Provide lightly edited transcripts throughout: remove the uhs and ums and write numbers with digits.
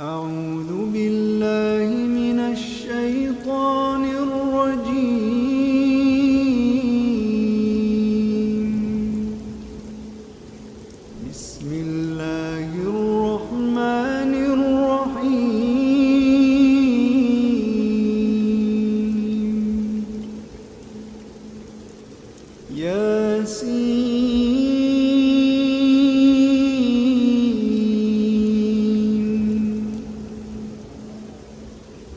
أعوذ بالله من الشيطان الرجيم. بسم الله الرحمن الرحيم.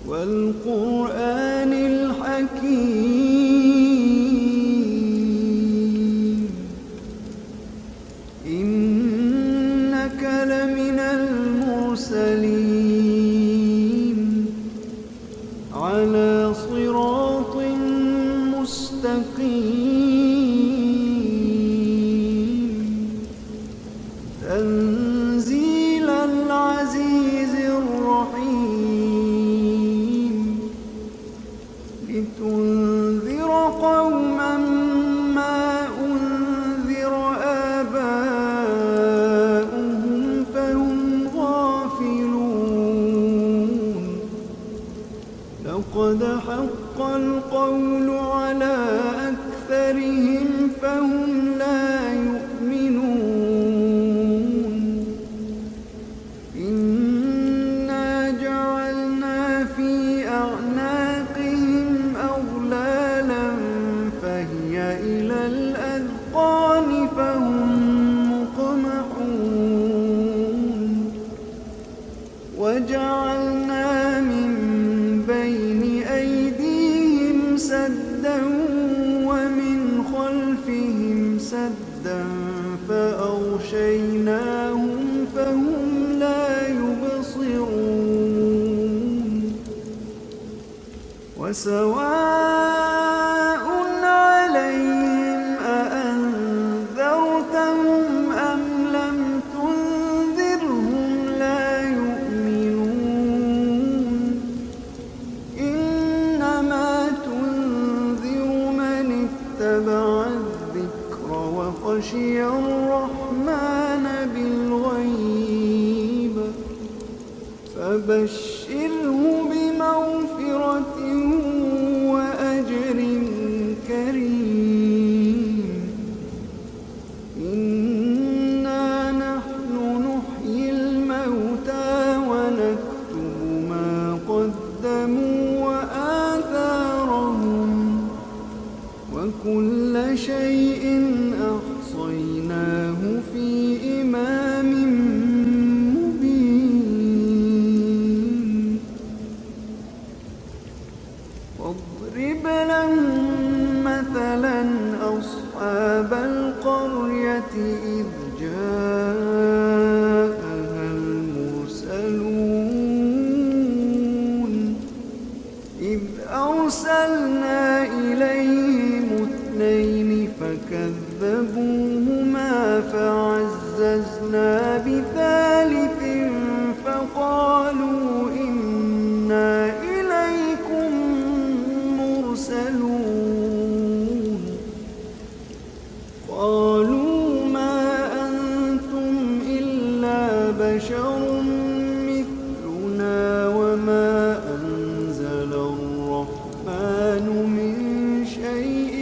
والقرآن الحكيم إنك لمن المرسلين على صراط مستقيم تنزيل العزيز الرحيم لتنذر قوما ما أنذر آباؤهم فهم غافلون لقد حق القول على أكثرهم فهم لا يؤمنون إنا جعلنا في أعناقهم أغلالا فهي إلى الأذقان فهم مقمحون وجعلنا من بين أيديهم سدا ومن خلفهم سدا فأغشيناهم فهم لا يبصرون وسواء عليهم أأنذرتهم أم لم تنذرهم لا يؤمنون إنما تنذر من اتبع الذكر وخشي الرحمن بالغيب فبشره بمغفرة وأجر كريم إنا نحن نحيي الموتى ونكتب ما قدموا وآثارهم وكل شيء أحصيناه في إمام مبين واضرب لهم مثلا أصحاب القرية إذ جاءها المرسلون إذ أرسلنا إليهم اثنين فكذبوهما فعززنا بثالث فقالوا إنا إليكم مرسلون قالوا ما أنتم إلا بشر مثلنا وما أنزل الرحمن من شيء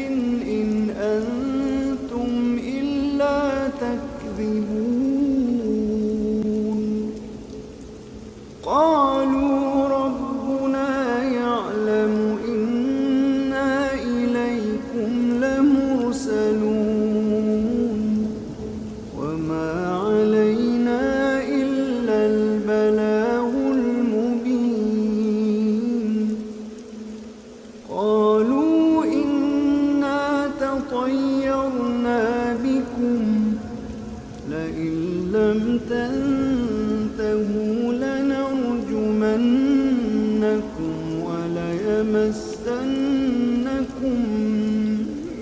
إن أنتم إلا تكذبون قالوا ربنا يعلم إنا إليكم لمرسلون وما علينا إلا البلاغ المبين قالوا إنا تطيرنا بكم لئن لم تنتهوا لنرجمنكم وليمسنكم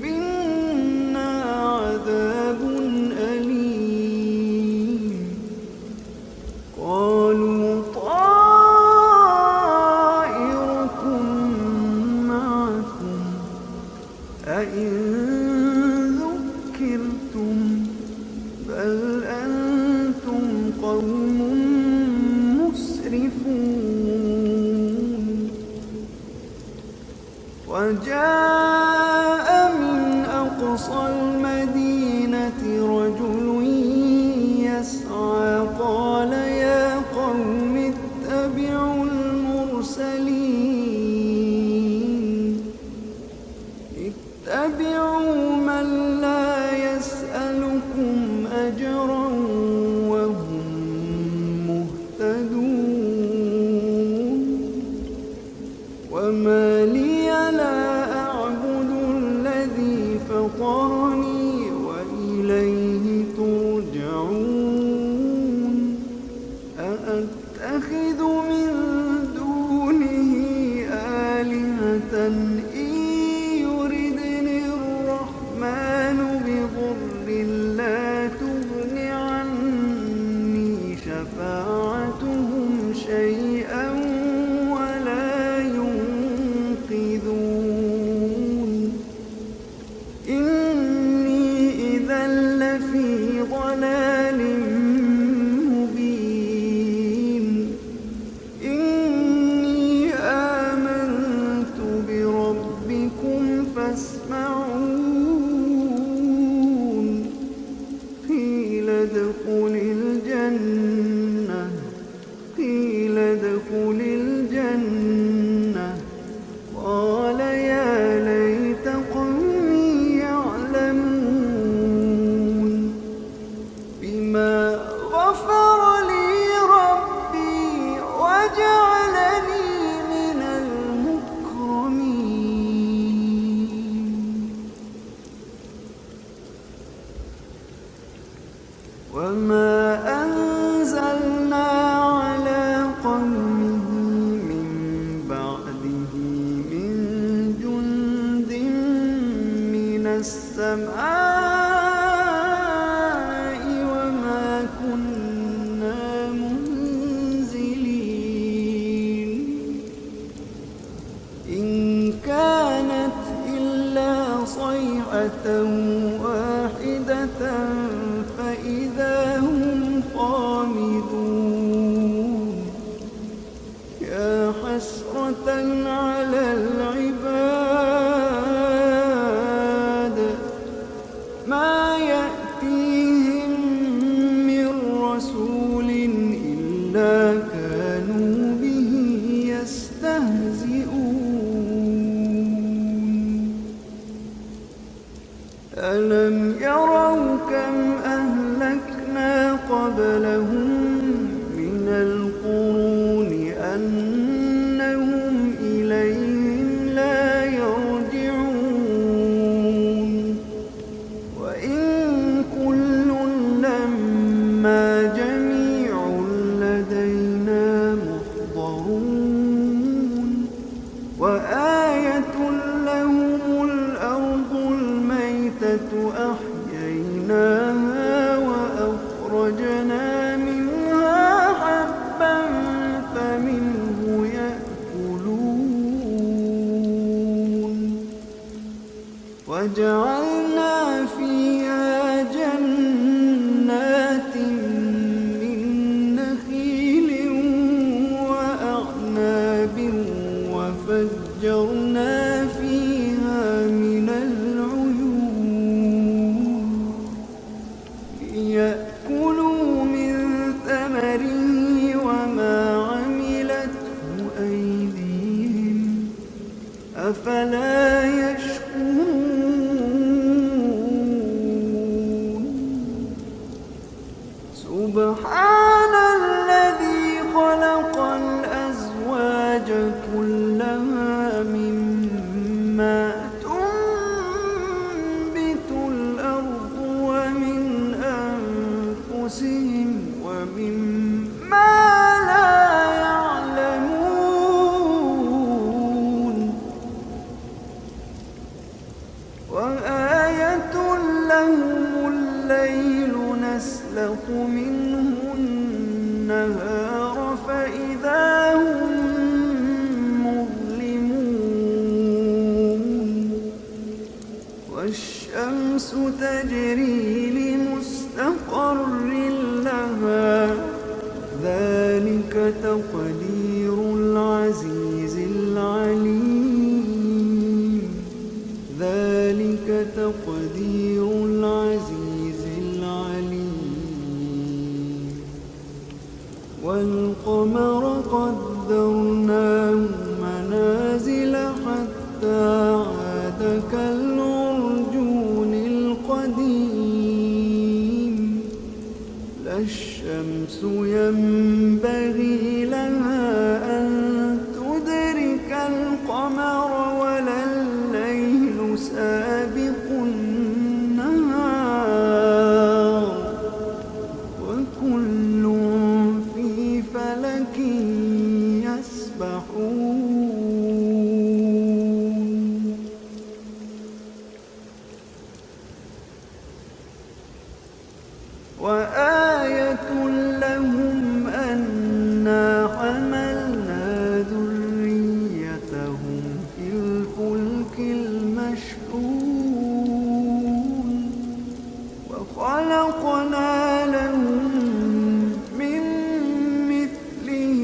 منا عذاب أليم قالوا طائركم معكم أئن ذكرتم بل أنتم قوم مسرفون وجاء من أقصى المدينة رجل يسعى قال يا قوم اتبعوا المرسلين اتبعوا من لا يسألكم أجرا وهم مهتدون وما لي لا أعبد الذي فطرني وإليه ترجعون أأتخذ من دونه آلهة إن يردني الرحمن بضر لا تغن عني شفاعتهم شيئا ولا ينقذون إني إذا لفي ضلال مبين إني آمنت بربكم فاسمعون قيل ادخل الجنة قال يا ليت قومي يعلمون بما غفر لي ربي وجعلني من المكرمين وما أنزلنا على قومه من بعده من جند من السماء وما كنا منزلين إن كانت إلا صيحة واحدة فإذا هم خامدون يا حسرة على العباد ما يأتيهم من رسول إلا كانوا به يستهزئون ألم يروا كم أهلكنا قبلهم من القرون أنهم إليهم لا يرجعون وإن كل لما جميع لدينا محضرون وآية لهم الأرض الميتة أحييناها وأخرجنا منها حبا فمنه يأكلون وجعلنا فيها جنات من نخيل وأعناب وفجرنا فيها من العيون ليأكلوا من ثمره وما عملته أيديهم أفلا يشكرون سبحان الذي خلق الأزواج كلها مما تنبت الأرض ومن أنفسهم ومما لا يعلمون وآية لهم الليل نسلخ منه النهار فإذا هم مظلمون والشمس تجري لمستقر لها ذلك تقدير العزيز العليم والقمر قدرناه منازل حتى عاد كالعرجون القديم لا الشمس ينبغي لها أن تدرك القمر ولا الليل سابق النهار وكل في فلك يسبحون وآية لهم أنا حملنا ذريتهم في الفلك المشحون وخلقنا لهم من مثله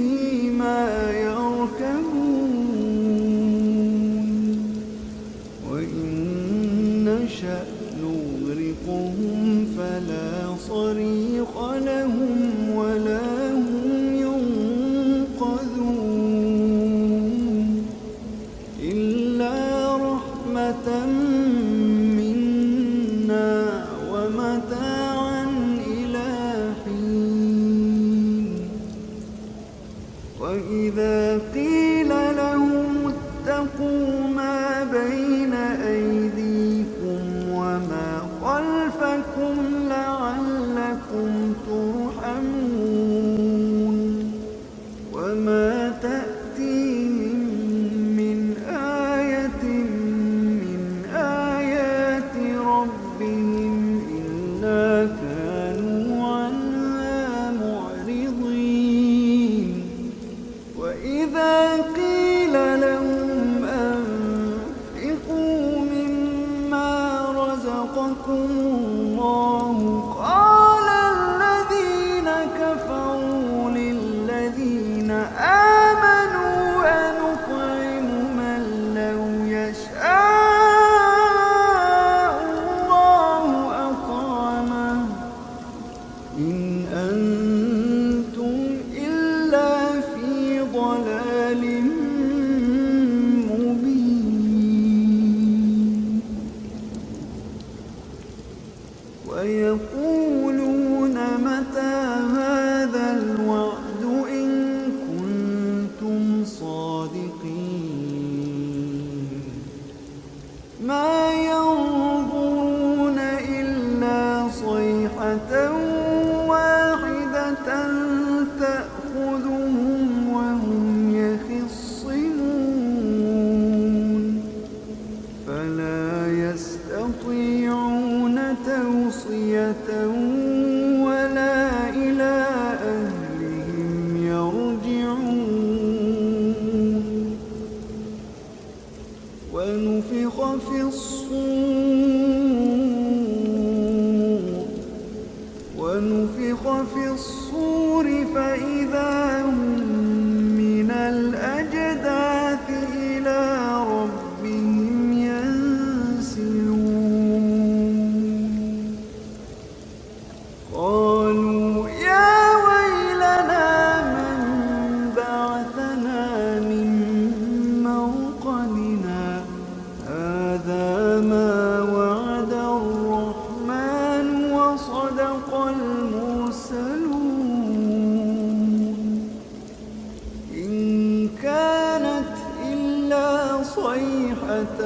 ما يركبون وإن نشأ نغرقهم فلا صريخ لهم ولا هم ينقذون إلا رحمة منا ومتاعا إلى حين وإذا قيل لهم اتقوا ما بين أيديكم وما خلفكم لعلكم ترحمون وما تأتيهم من آية من آيات ربهم إلا كانوا عنها معرضين وإذا قيل لهم أنفقوا مما رزقكم الله قال الذين كفروا للذين آمنوا أنطعم من لو يشاء الله أطعمه إن أنتم إلا في ضلال مبين ويقولون متى هذا الوعد إن كنتم صادقين ما ينظرون إلا صيحة واحدة تأخذهم وهم يخصمون فلا يستطيعون توصية ولا إلى أهلهم يرجعون ونفخ في الصور فإذا هم من الأجداث إلى ربهم ينسلون قالوا يا ويلنا من بعثنا من مرقدنا هذا ما وعد الرحمن وصدق المرسلون إن كانت إلا صيحة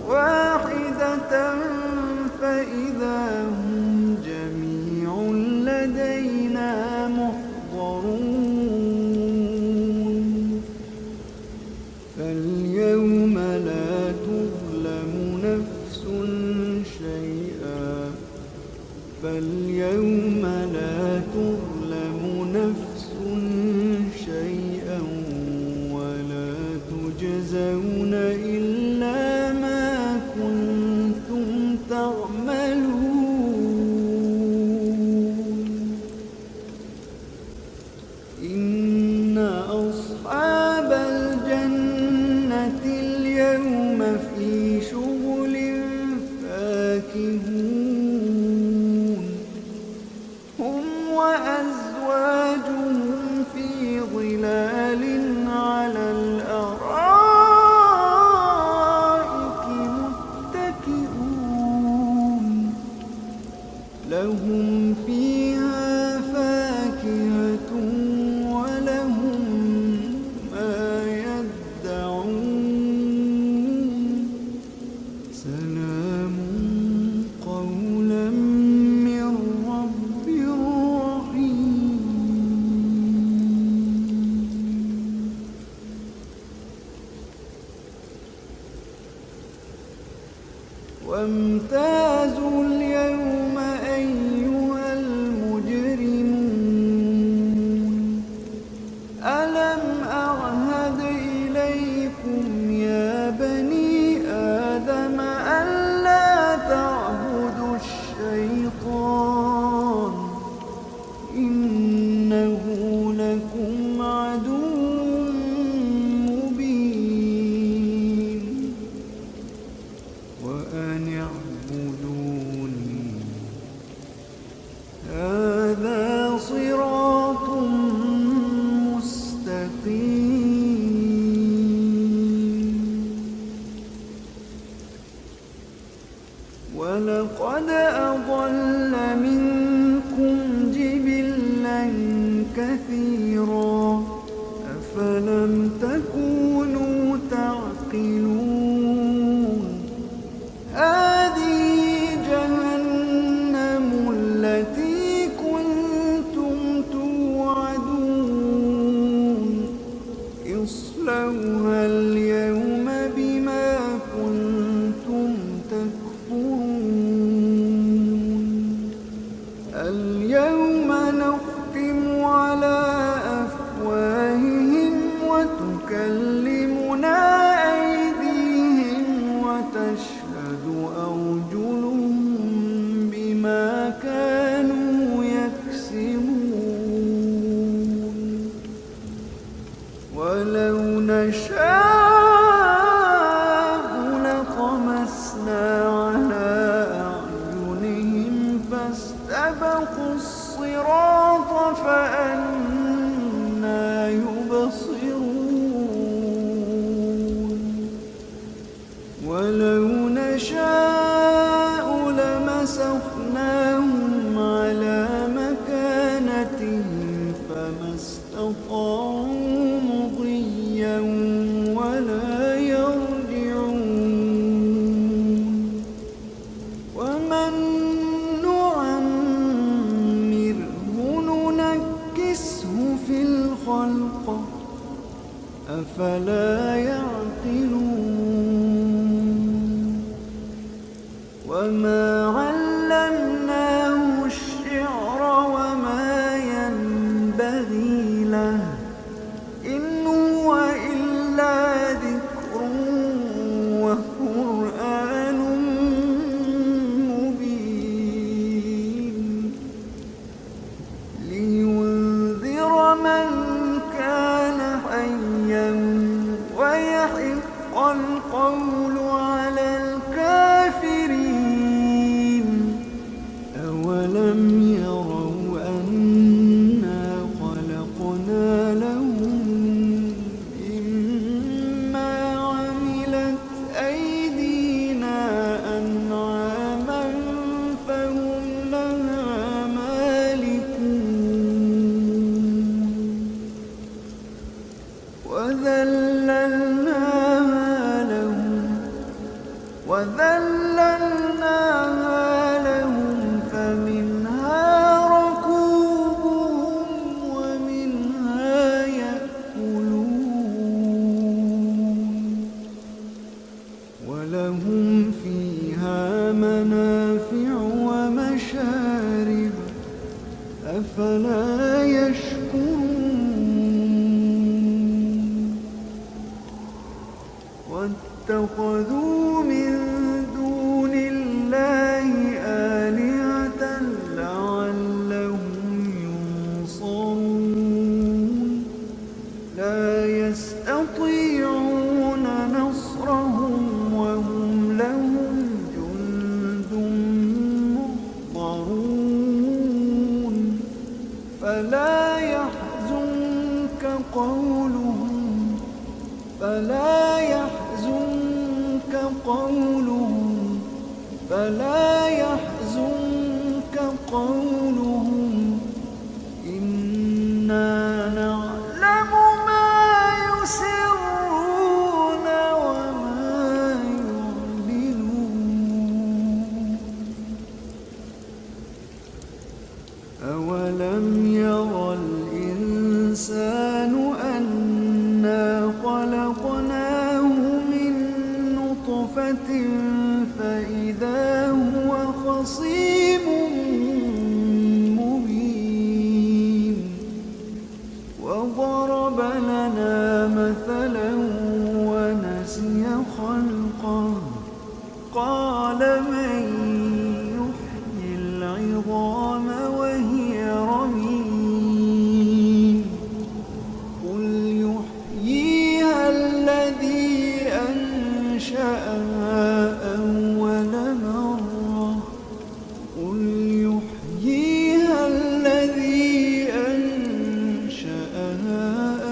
واحدة فإذا هم جميع لدينا محضرون فاليوم لا تظلم نفس شيئا ولا تجزون إلا ما كنتم تعملون إن أصحاب الجنة اليوم في شغل فاكهون هم وأزواجهم وامتازوا اليوم أيها المجرمون ألم أعهد إليكم يا بني آدم ألا تعبدوا الشيطان إنه لكم عدو مبين وأن اعبدوني هذا صراط مستقيم ولقد أضل منكم جبلا كثيرا أفلم تكونوا تعقلون هذه جهنم التي كنتم توعدون اصلوها اليوم بما كنتم تكفرون اليوم نختم على أفواههم وتكلمنا أيديهم وتشهد أرجلهم بما كانوا يكسبون ولو نشاء لطمسنا على أعينهم فاستبقوا الصراط فأنى يبصرون ولو نشاء لمسخناهم على مكانتهم فما استطاعوا مضيا ولا يرجعون ومن نعمره ننكسه في الخلق أفلا يعقلون وما علمناه الشعر وما ينبغي له إن هو إلا ذكر وقرآن مبين لينذر من كان حيا ويحق القول على الكافرين أولم يروا أنا خلقنا لهم مما عملت أيدينا أنعاما فهم لها مالكون وذللناها لهم فمنها ركوبهم ومنها يأكلون ولهم فيها منافع ومشارب أفلا يشكرون واتخذوا من دون الله آلهة لعلهم ينصرون لا يستطيعون نصرهم وهم لهم جند محضرون فلا يحزنك قولهم إنا نعلم ما يسرون وما يعلنون أولم ير الإنسان أنا خلقناه من نطفة فإذا وضرب لنا مثلا ونسي خلقه قال من يحيي العظام وهي رميم قل يحييها الذي أنشأها أول مرة قل يحييها الذي أنشأها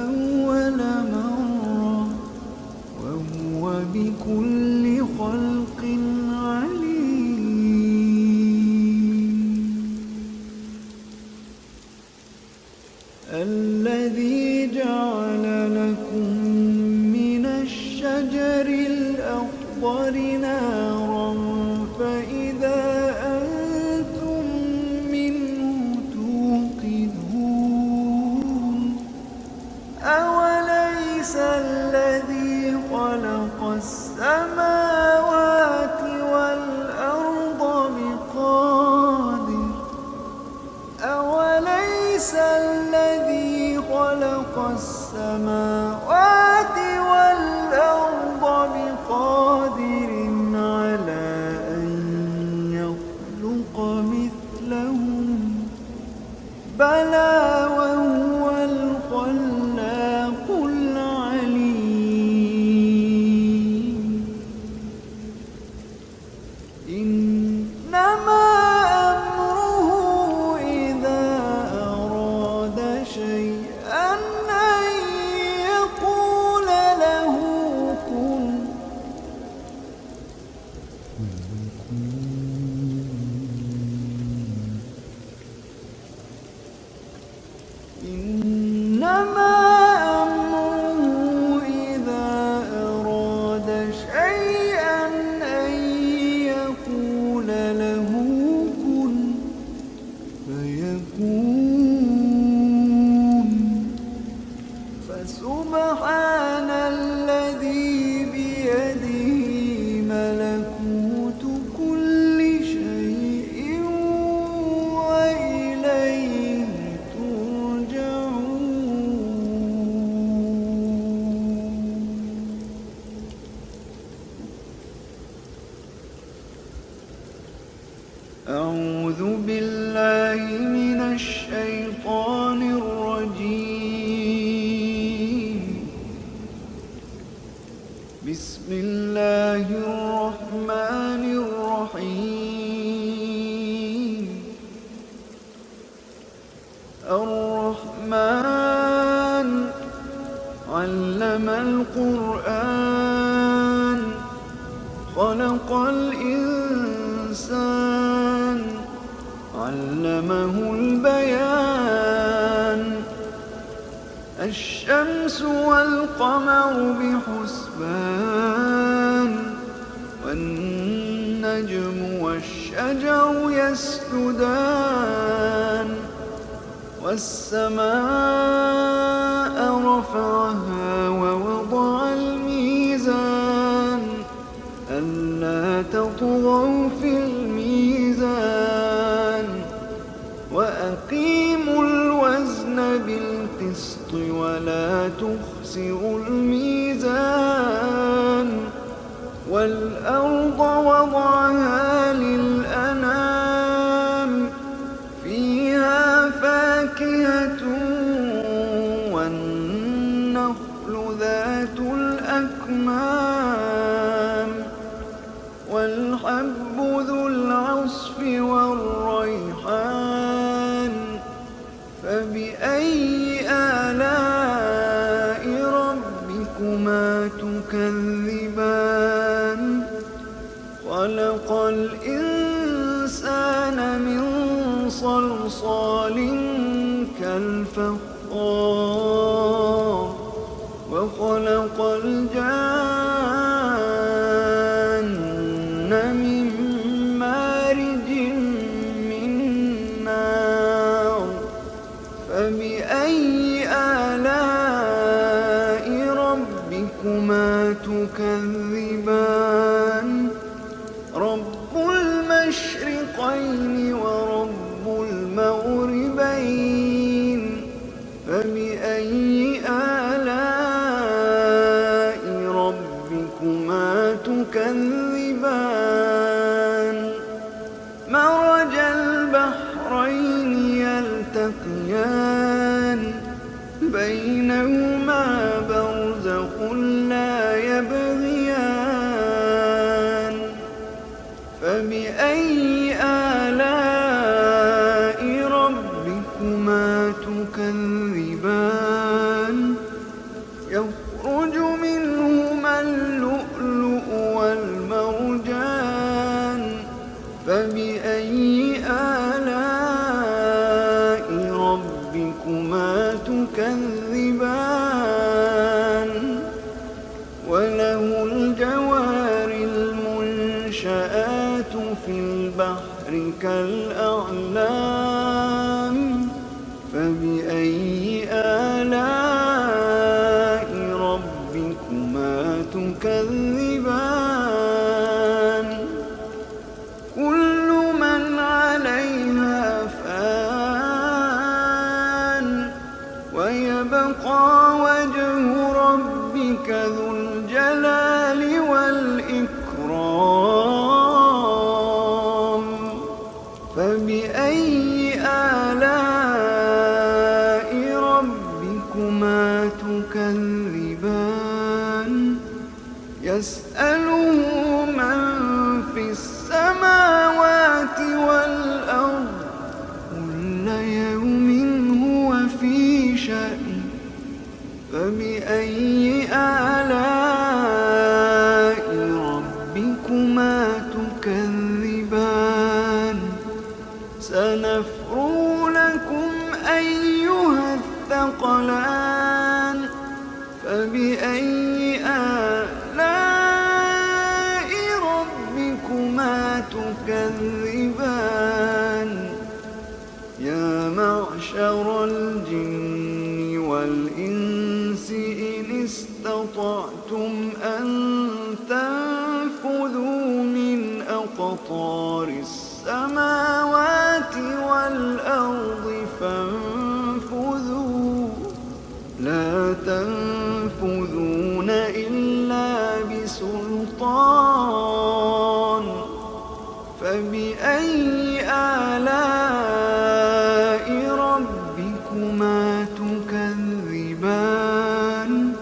أول مرة وهو بكل خلق عليم الذي جعل لكم من الشجر الأخضر نارا فإذا أنتم منه توقدون أوليس الذي خلق السماوات والأرض بقادر أوليس الذي خلق السماوات والأرض بقادر على أن يخلق مثلهم بلى وهو الخلاق العليم إنما أمره إذا أراد شيئا أن يقول له كن إنما أمره إذا أراد شيئا أن يقول له كن فيكون فسبحان الذي بيده ملكوت كل شيء وإليه أعوذ بالله من الشيطان الرجيم بسم الله الرحمن الرحيم الرحمن علم القرآن خلق الإنسان علمه البيان الشمس والقمر بحسبان والنجم والشجر يسجدان والسماء رفعها ووضع الميزان ألا تطغوا في الميزان وأقيموا الوزن بالقسط ولا تخسروا الميزان والأرض وضعها للأنام فيها فاكهة والنخل ذات الأكمام والحب ذو العصف والريحان فبأي آلاء ربكما تكذبان خلق الإنسان من صلصال كالفخار وخلق الجان من مارج من نار فبأي آلاء ربكما تكذبان رب المشرقين ورب المغربين فبأي آلاء ربكما تكذبان مرج البحرين يلتقيان بينهما برزخ لا يبغيان فبأي آلاء ربكما تكذبان يخرج منهما اللؤلؤ والمرجان فبأي آلاء ربكما تكذبان وله الجوار المنشآت في البحر كالأعلام فبأي آلاء ربكما تكذبان كل من عليها فان ويبقى وجه ربك ذو الجلال والإكرام فبأي آلاء ربكما تكذبان يسأله من في السماوات والأرض كل يوم هو في شأن فبأي آلاء ربكما تكذبان سنفرغ لكم أيها الثقلان فبأي آلاء ربكما تكذبان يا معشر الجن والإنس إن استطعتم أن تنفذوا من أقطار السماوات والأرض فانفذوا لا تنفذون إلا بسلطان فبأي آلاء ربكما تكذبان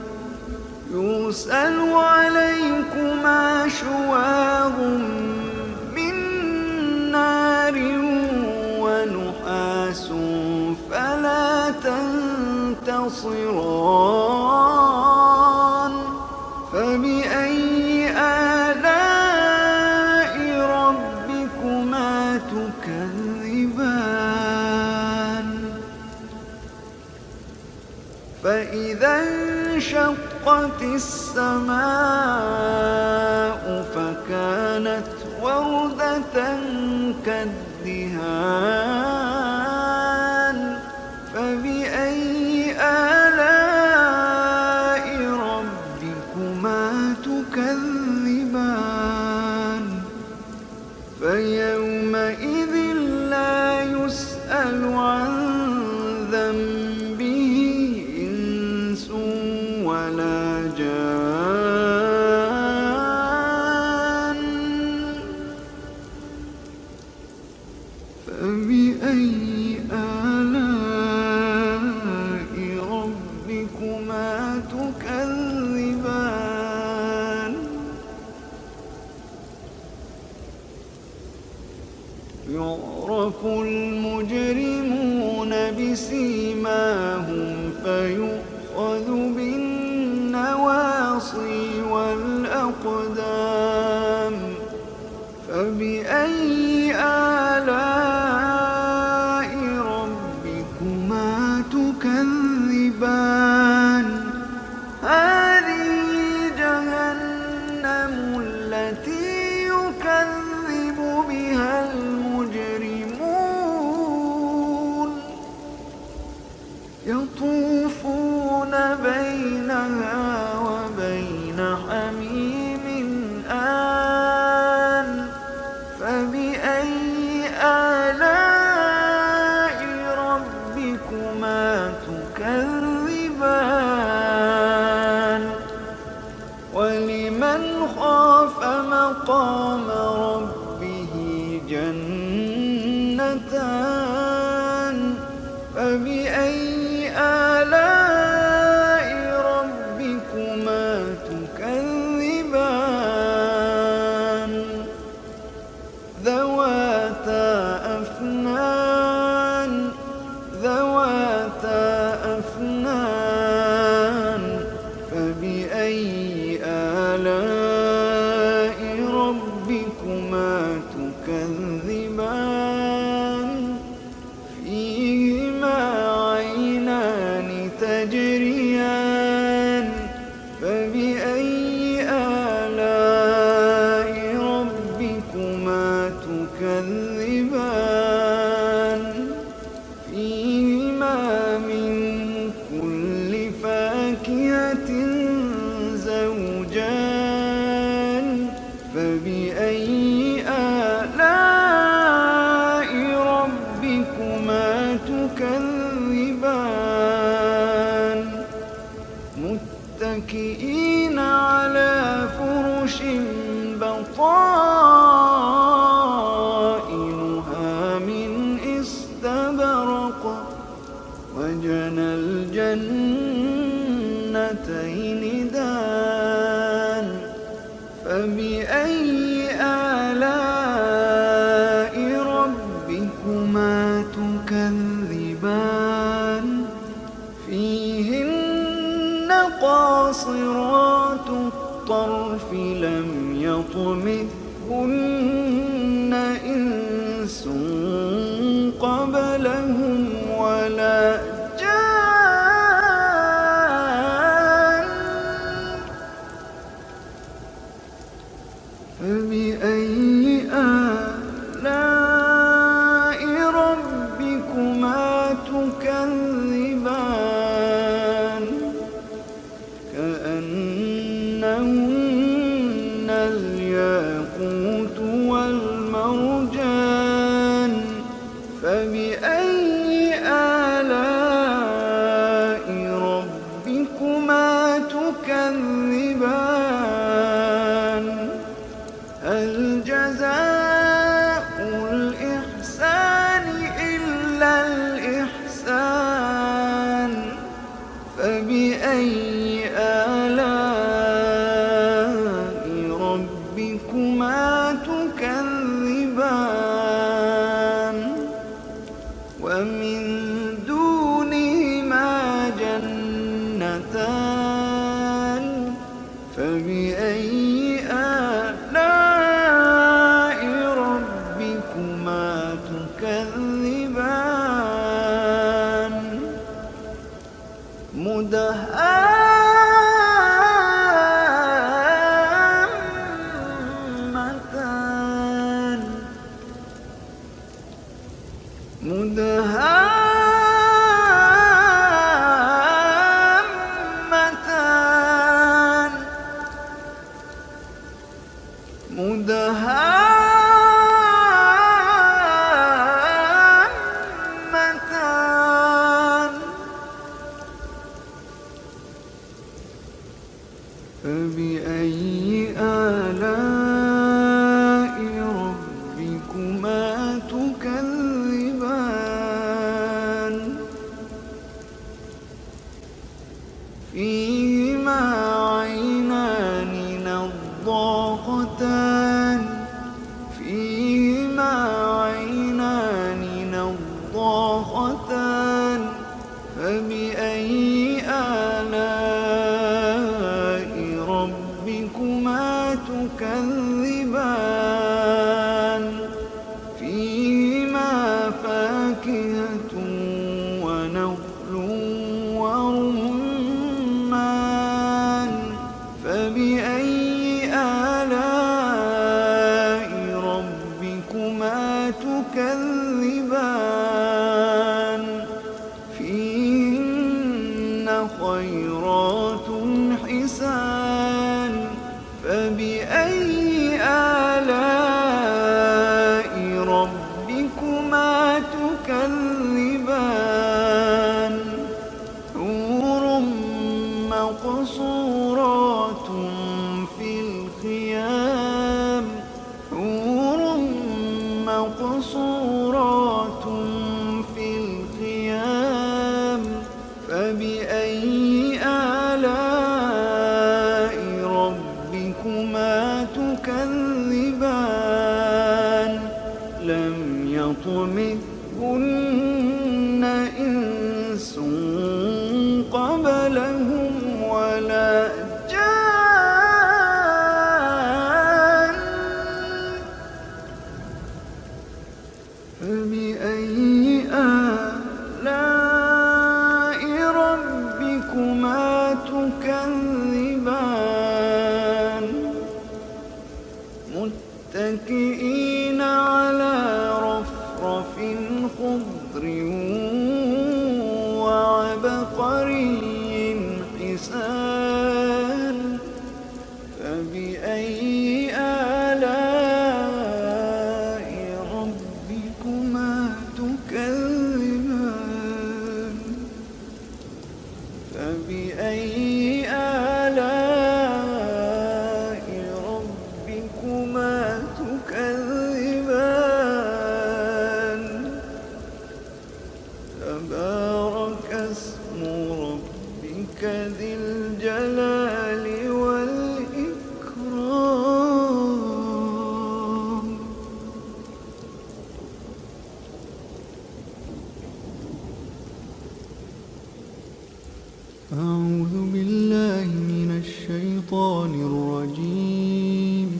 يرسل عليكما شواظ من نار ونحاس فلا تنتصران فبأي آلاء ربكما تكذبان فإذا انشقت السماء فكانت وردة كالدهان فبأي آلاء ربكما تكذبان فيومئذ لا يسأل عن ذنبه إنس ولا جان فبأي آلاء ربكما تكذبان يعرف المجرمون بسيماهم فيؤخذ بالنواصي والأقدام فبأي آلاء ربكما تكذبان هذه جهنم التي يكذب بها المجرمون يطوفون بينها وبين حميم آن فبأي آلاء ربكما تكذبان متكئين على فرش بطائنها من استبرق وجنى الجنتين دان فبأي آلاء ربكما تكذبان فيهن قاصرات الطرف لم يطمثهن إنس قبلهم ولا جان فبأي آلاء ربكما تكذبان كأنهن الياقوت والمرجان فبأي آلاء ربكما تكذبان هل جزاء الإحسان إلا الإحسان فبأي آلاء ربكما تكذبان ومن دونهما جنتان فبأي آلاء ربكما تكذبان مدهامتان مدهامتان فبأي آلاء ربكما تكذبان فيهما عينان نضاختان فيهما عينان نضاختان فبأي آلاء ربكما تكذبان فيهما فاكهة ونخل ورمان فبأي آلاء ربكما تكذبان فيهن خيرات حسان فبأي آلاء ربكما تكذبان حور مقصورات في الخيام حور مقصورات في الخيام فبأي آلاء ربكما تكذبان لم يطمثهن إنس قبلهم ولا جان فبأي آلاء ربكما تكذبان متكئين على رفرف خضر وعبقري حسان فبأي آلاء ربكما تكذبان فبأي آلاء وجهك ذي الجلال والإكرام. أعوذ بالله من الشيطان الرجيم.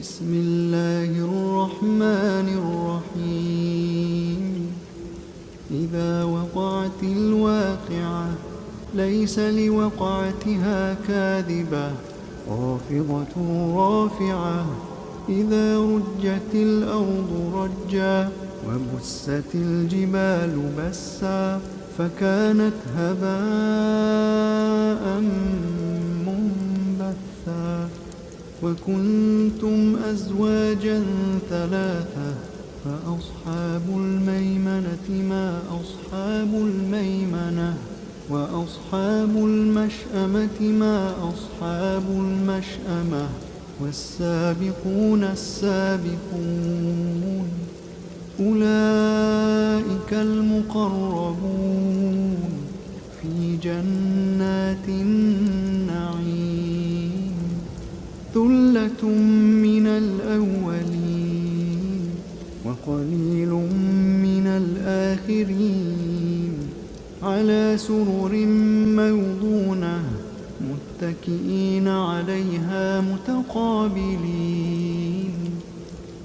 بسم الله الرحمن الرحيم. إذا وقعت الواقعة ليس لوقعتها كاذبة خافضة رافعة. إذا رجت الأرض رجا وبست الجبال بسا فكانت هباء منبثا. وكنتم أزواجا ثلاثة فأصحاب الميمنة ما أصحاب الميمنة وأصحاب المشأمة ما أصحاب المشأمة والسابقون السابقون أولئك المقربون في جنات النعيم. ثلة من الأولين وقليل من الآخرين. على سرر موضونة متكئين عليها متقابلين.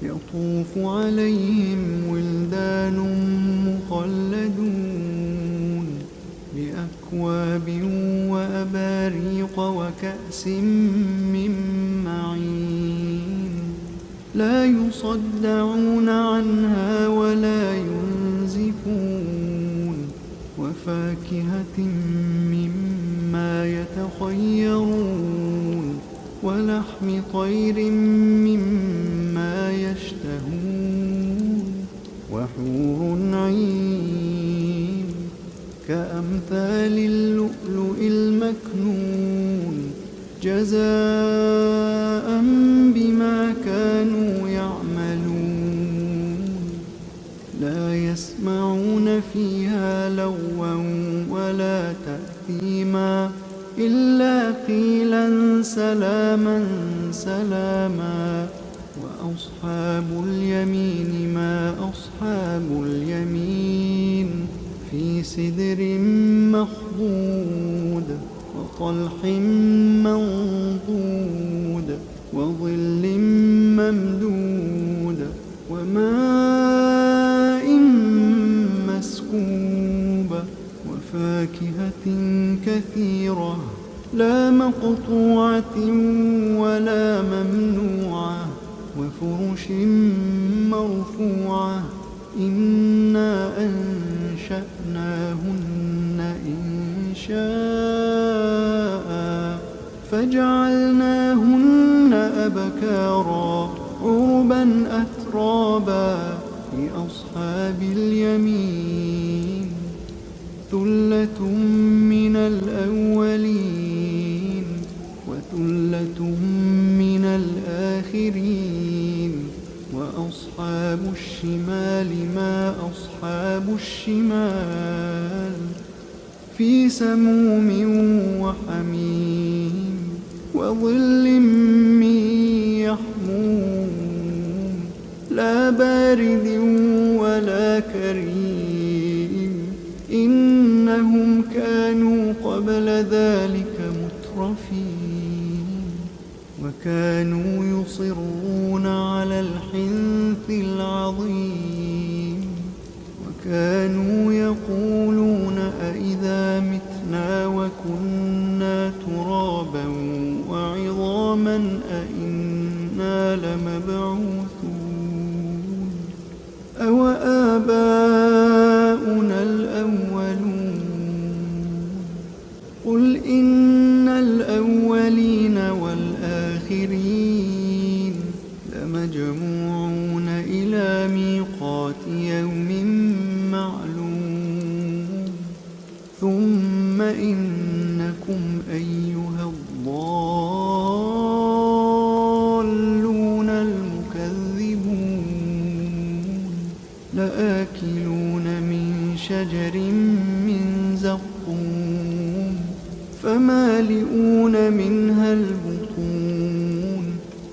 يطوف عليهم ولدان مخلدون بأكواب وأباريق وكأس من معين. لا يصدعون عنها ولا ينزفون. وفاكهة مما يتخيرون ولحم طير مما يشتهون. وحور عين كأمثال اللؤلؤ المكنون جزاء بما كانوا يعملون. لا يسمعون فيها لغوا ولا تأثيما إلا قيلا سلاما سلاما. وأصحاب اليمين ما أصحاب اليمين في سدر مخضود وطلح منضود وظل ممدود وماء مسكوب وفاكهة كثيرة لا مقطوعة ولا ممنوعة وفرش مرفوعة. إنا أنشأناهن إنشاء فجعلناهن أبكارا عربا أترابا لأصحاب اليمين. ثلة من الأولين وثلة من الآخرين. وأصحاب الشمال ما أصحاب الشمال في سموم وحميم وظل من يحموم لا بارد ولا كريم. إنهم كانوا قبل ذلك مترفين وكانوا يصرون على الحنث العظيم. وكانوا يقولون أئذا متنا وكنا ترابا وعظاما أئنا لمبعوثون أوآباؤنا الأولون. قل إن الأولين والآخرين لمجموعون إلى ميقات يوم معلوم. ثم إنكم أيها الضالون المكذبون لآكلون من شجر من زقوم فمالئون منها البطون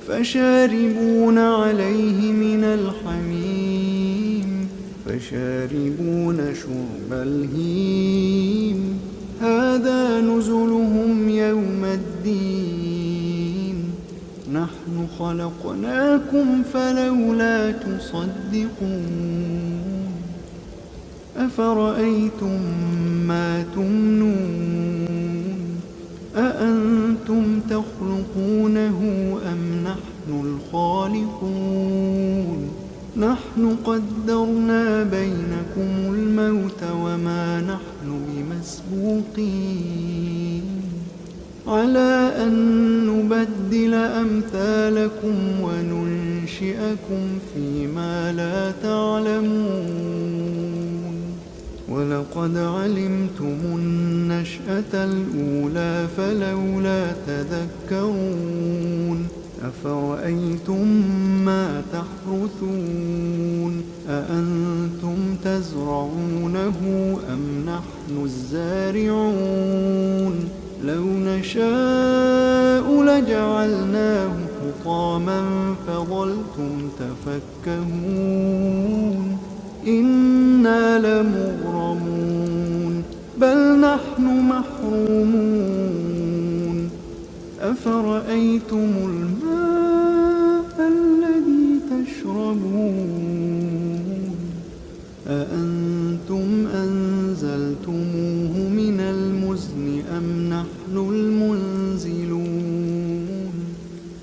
فشاربون عليه من الحميم فشاربون شرب الهيم هذا نزلهم يوم الدين نحن خلقناكم فلولا تصدقون أفرأيتم ما تمنون أأنتم تخلقونه أم نحن الخالقون نحن قدرنا بينكم الموت وما نحن بمسبوقين على أن نبدل أمثالكم وننشئكم فيما لا تعلمون ولقد علمتم النشأة الأولى فلولا تذكرون أفرأيتم ما تحرثون أأنتم تزرعونه أم نحن الزارعون لو نشاء لجعلناه حطاما فظلتم تفكهون إنا لمغرمون بل نحن محرومون أفرأيتم الماء الذي تشربون أأنتم أنزلتموه من المزن أم نحن المنزلون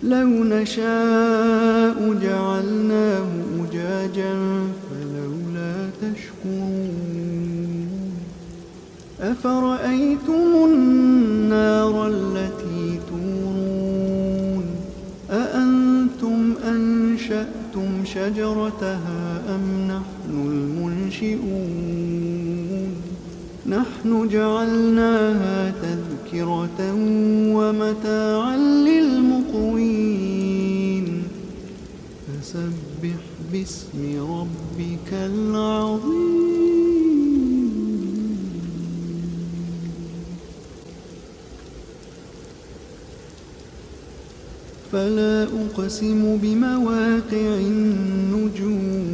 لو نشاء جعلناه أجاجا فلولا تشكرون أفرأيتم النار التي تورون أأنتم أنشأتم شجرتها أم نحن المنشئون نحن جعلناها تذكرة ومتاعا للمقوين فسبح باسم ربك العظيم فلا أقسم بمواقع النجوم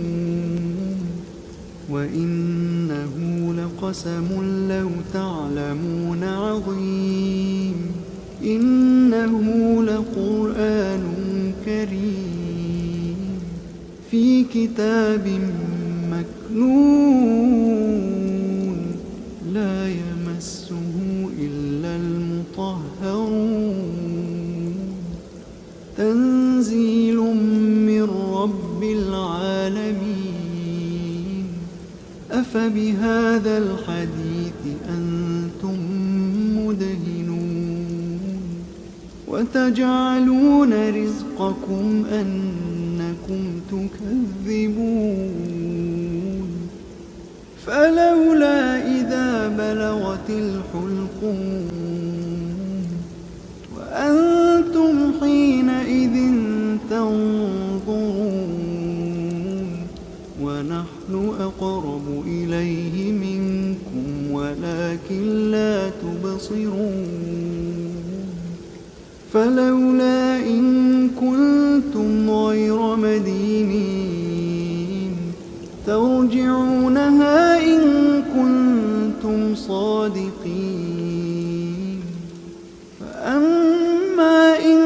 وإنه لقسم لو تعلمون عظيم إنه لقرآن كريم في كتاب مكنون لا يمسه إلا المطهرون تنزيل من رب العالمين أفبهذا الحديث أنتم مدهنون وتجعلون رزقكم أنكم تكذبون فلولا إذا بلغت الحلقوم وأنتم حينئذ تنظرون ونحن أقرب إليه منكم ولكن لا تبصرون فلولا إن كنتم غير مدينين ترجعونها إن كنتم صادقين فأما إن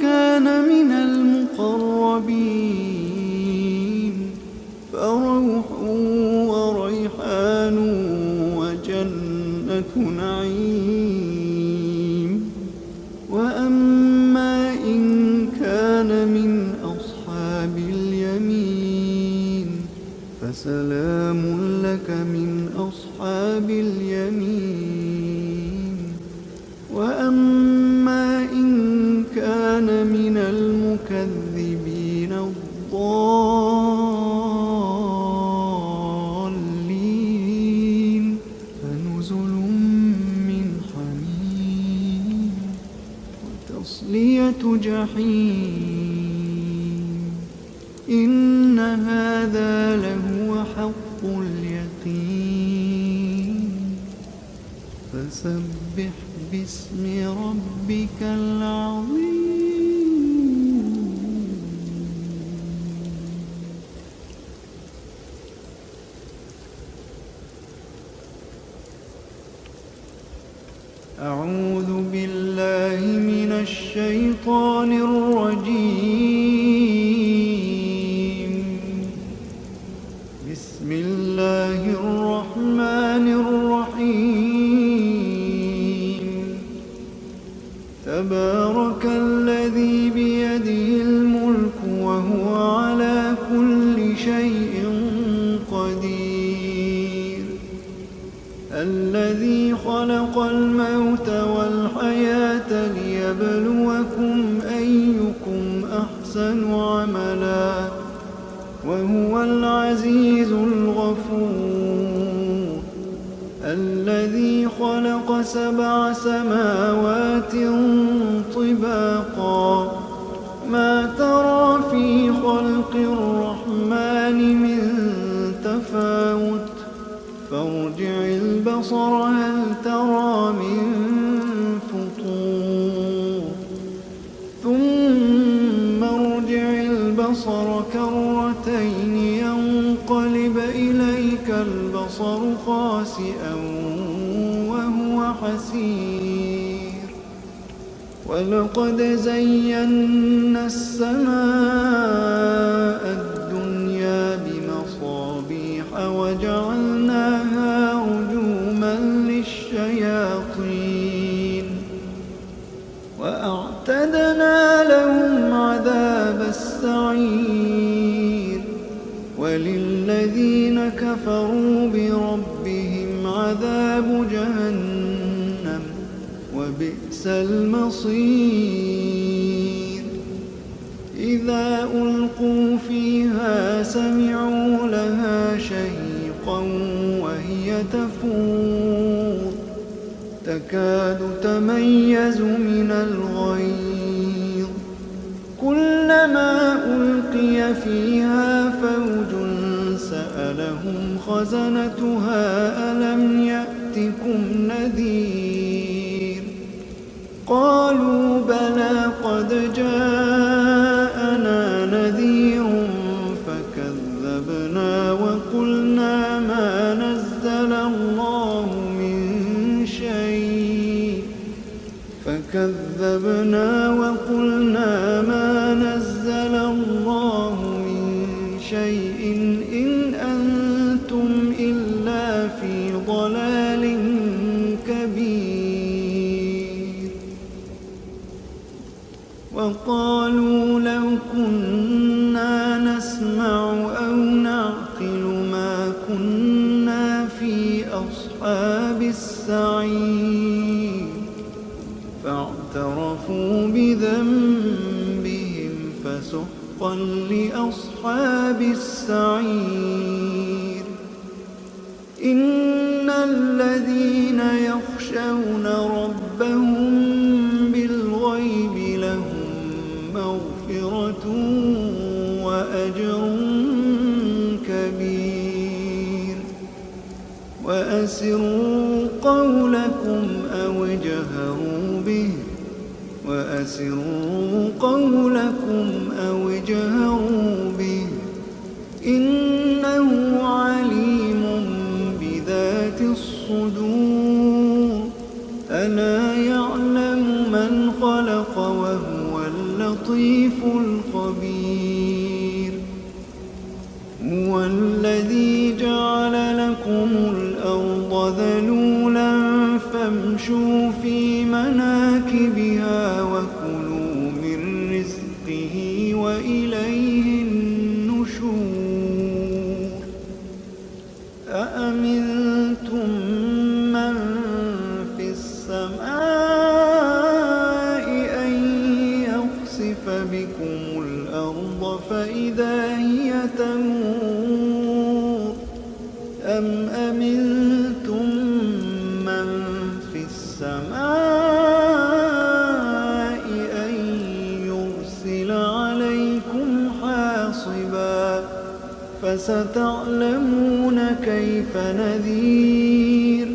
كان من المقربين فروح وريحان وجنة نعيم وأما إن كان من أصحاب اليمين فسلام لك من أصحاب اليمين وأما إن كان من المكذبين الضالين فنزل من حميم وتصلية جحيم إن هذا لهو حق اليقين فسبح باسم ربك العظيم. أعوذ بالله من الشيطان الرجيم. بسم الله الرحمن الرحيم. تبارك الذي بيده الملك وهو على كل شيء قدير. الذي خلق الموت والحياة ليبلوكم أيكم أحسن عملا وهو العزيز الغفور. الذي خلق 7 سماوات طباقا ما ترى في خلق الرحمن من تفاوت فارجع البصر هل ترى من فطور ثم ارجع البصر كرتين ينقلب إليك البصر خاسئا وهو حسير. ولقد زينا السماء الدنيا بمصابيح وجعلناها رجوما للشياطين وأعتدنا لهم عذاب السعير. وللذين كفروا بربهم عذاب جهنم وبئس المصير. إذا ألقوا فيها سمعوا لها شهيقا وهي تفور تكاد تميز من الغيظ. كلما ألقي فيها فوج سألهم خزنتها ألم يأتكم نذير. قالوا بلى قد جاءنا نذير فكذبنا وقلنا ما نزل الله من شيء إن أنتم إلا في ضلال كبير. وقالوا لو كنا نسمع أو نعقل ما كنا في أصحاب السعير. فاعترفوا بذنبهم فسحقا لأصحاب السعير. إن الذين يخشون ربهم بالغيب لهم مغفرة وأجر كبير. وأسروا قولكم أو اجهروا به إنه عليم بذات الصدور. ألا يعلم من خلق وهو اللطيف الخبير. هو الذي جعل لكم الأرض ذلولا فامشوا في مناكبها وكلوا من رزقه وإليه النشور. أأمنتم من في السماء أن يخسف بكم الأرض فإذا هي تمور أم أمنتم من في السماء أن يرسل عليكم حاصبا فستعلمون كيف نذير.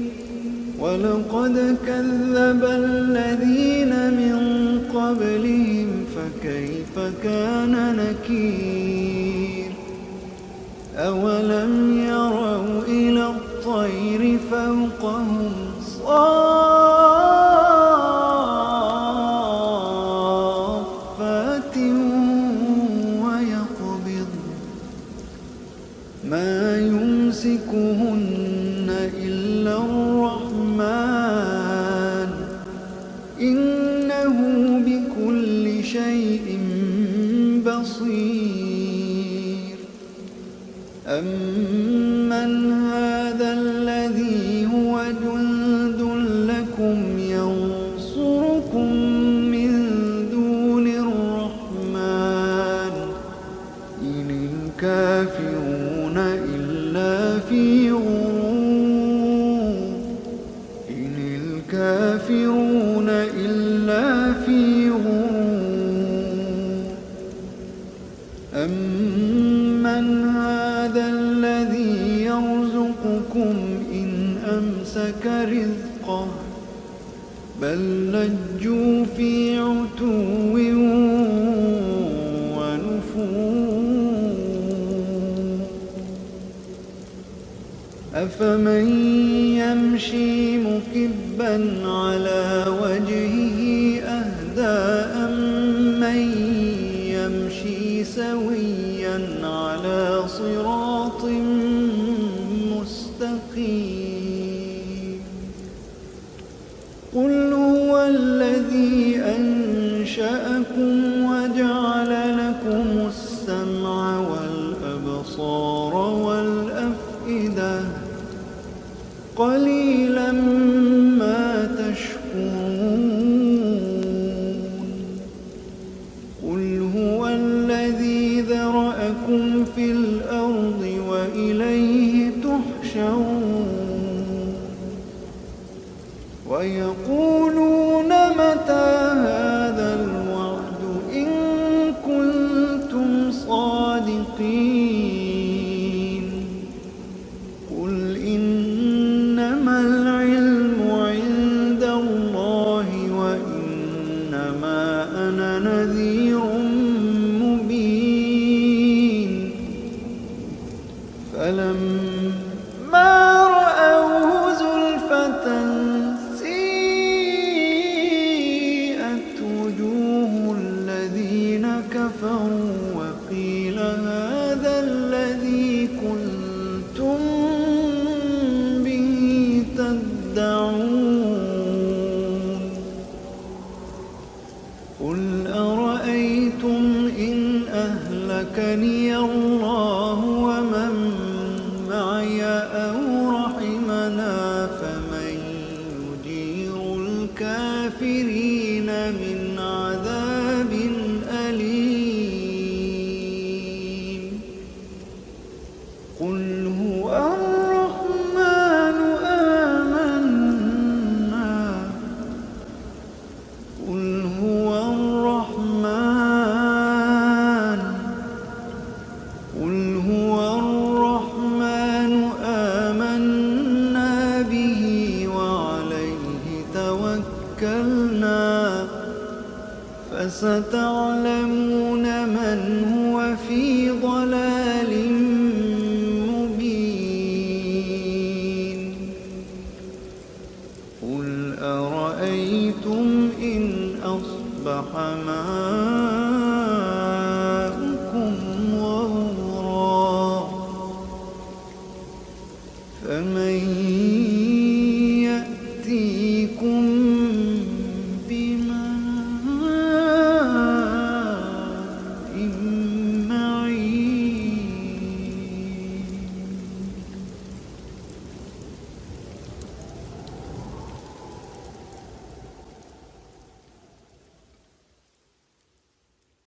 ولقد كذب الذين من قبلهم فكيف كان نكير أولم يروا إلى الطير فوقهم صافات ويقبض ما يمسكهن إلا الرحمن إنه بكل شيء بصير أمن هذا الذي هو جند لكم ينصركم من دون الرحمن إن الكافرون إلا في غرور إن الكافرون إلا في غرور أمن هذا الذي يرزقكم إن أمسك رزقه بل لجوا في عتو ونفور أفمن يمشي مكبا على وجهه أهدى أمن يمشي سويا على صراط مستقيم قل هو الذي أنشأكم وجعل لكم السمع والأبصار والأفئدة قليلا ما تشكرون قل هو الذي ذرأكم في الأرض وإليه تحشرون ويقولون متى هذا الوعد إن كنتم صادقين قل إنما العلم عند الله وإنما أنا نذير مبين فلما رأوه زلفة سيئت وجوه الذين كفروا وقيل هذا الذي كنتم به تدعون قل أرأيتم إن أهلكني الله ومن معي أو رحمنا فمن يجير الكافرين من عذاب أليم قل هو الرحمن آمنا قل هو الرحمن قل هو الرحمن آمنا به وعليه توكلنا فستعلمون من هو في ضلال مبين قل أرأيتم إن أصبح ماؤكم